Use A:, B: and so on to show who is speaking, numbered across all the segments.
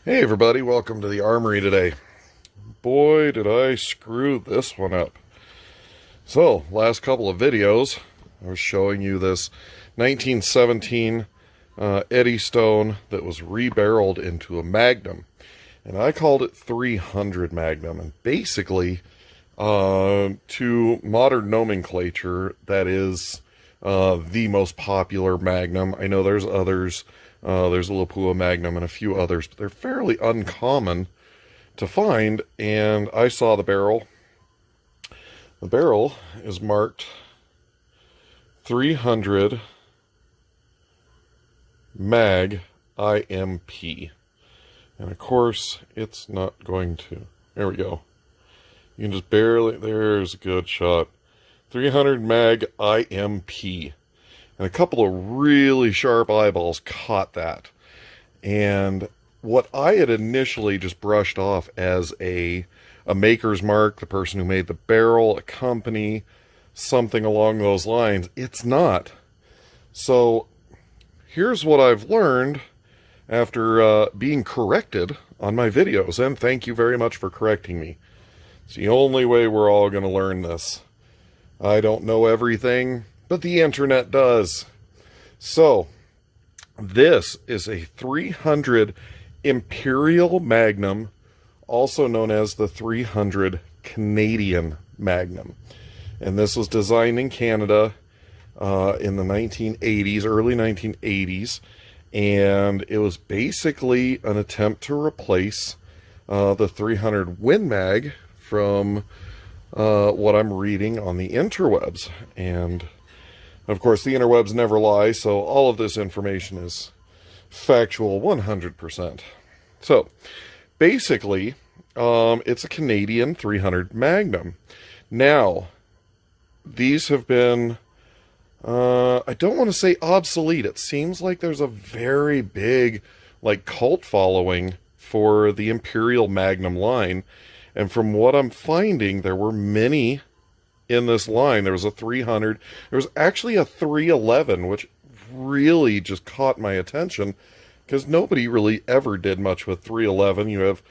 A: Hey everybody, welcome to the armory today. Boy, did I screw this one up. So, last couple of videos, I was showing you this 1917 Eddystone that was rebarreled into a Magnum. And I called it 300 Magnum. And basically, to modern nomenclature, that is the most popular Magnum. I know there's others. There's a Lapua Magnum and a few others, but they're fairly uncommon to find. And I saw the barrel. The barrel is marked 300 Mag IMP. And of course, it's not going to. There we go. You can just barely, there's a good shot. 300 Mag IMP. And a couple of really sharp eyeballs caught that. And what I had initially just brushed off as a maker's mark, the person who made the barrel, a company, something along those lines, it's not. So here's what I've learned after being corrected on my videos. And thank you very much for correcting me. It's the only way we're all going to learn this. I don't know everything, but the internet does. So, this is a 300 Imperial Magnum, also known as the 300 Canadian Magnum. And this was designed in Canada in the 1980s, early 1980s. And it was basically an attempt to replace the 300 Win Mag from what I'm reading on the interwebs. And of course, the interwebs never lie, so all of this information is factual 100%. So, basically, it's a Canadian 300 Magnum. Now, these have been, I don't want to say obsolete. It seems like there's a very big, cult following for the Imperial Magnum line. And from what I'm finding, there were many in this line. There was a 300. There was actually a 311, which really just caught my attention because nobody really ever did much with 311. You have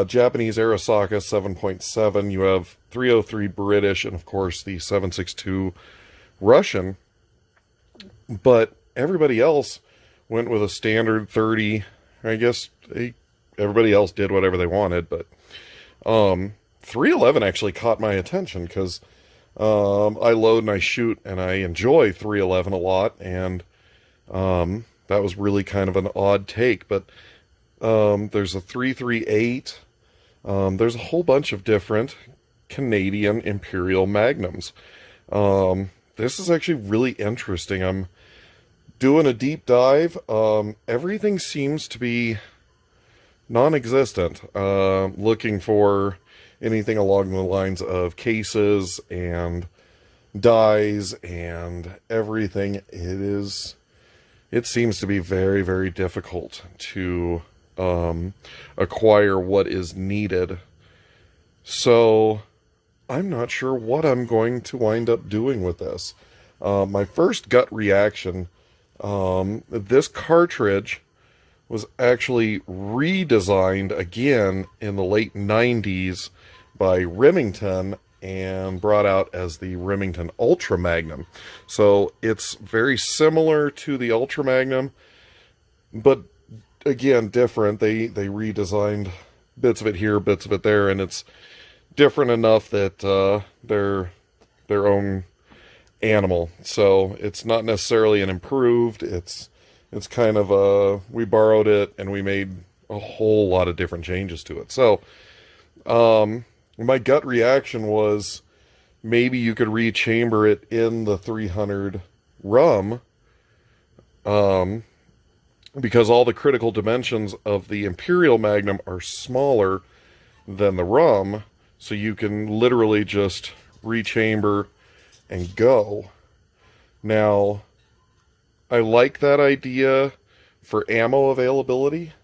A: Japanese Arasaka 7.7. You have 303 British, and of course the 762 Russian. But everybody else went with a standard 30. I guess everybody else did whatever they wanted, but 311 actually caught my attention because I load and I shoot and I enjoy 311 a lot, and that was really kind of an odd take. But there's a 338. There's a whole bunch of different Canadian Imperial Magnums. This is actually really interesting. I'm doing a deep dive. Everything seems to be non-existent. Looking for anything along the lines of cases and dies and everything. It seems to be very, very difficult to acquire what is needed. So I'm not sure what I'm going to wind up doing with this. My first gut reaction, this cartridge was actually redesigned again in the late 90s by Remington and brought out as the Remington Ultra Magnum. So it's very similar to the Ultra Magnum, but again, different. They redesigned bits of it here, bits of it there, and it's different enough that they're their own animal. So it's not necessarily an improved. It's kind of we borrowed it and we made a whole lot of different changes to it. So my gut reaction was maybe you could rechamber it in the 300 rum, because all the critical dimensions of the Imperial Magnum are smaller than the rum, so you can literally just rechamber and go. Now, I like that idea for ammo availability,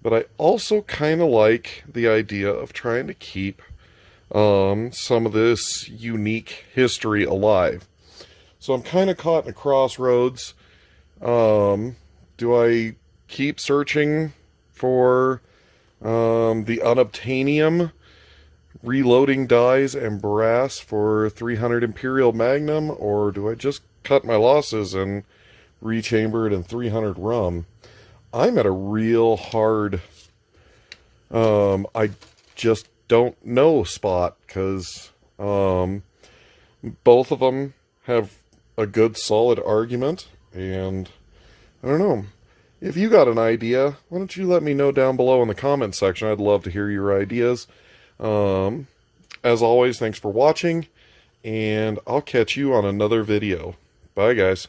A: but I also kind of like the idea of trying to keep some of this unique history alive. So I'm kind of caught in a crossroads. Do I keep searching for The unobtainium reloading dies and brass for 300 Imperial Magnum, or do I just cut my losses and rechamber it in 300 rum? I'm at a real hard, I just don't know spot, because both of them have a good solid argument, and I don't know. If you got an idea, why don't you let me know down below in the comment section? I'd love to hear your ideas. As always, thanks for watching, and I'll catch you on another video. Bye, guys.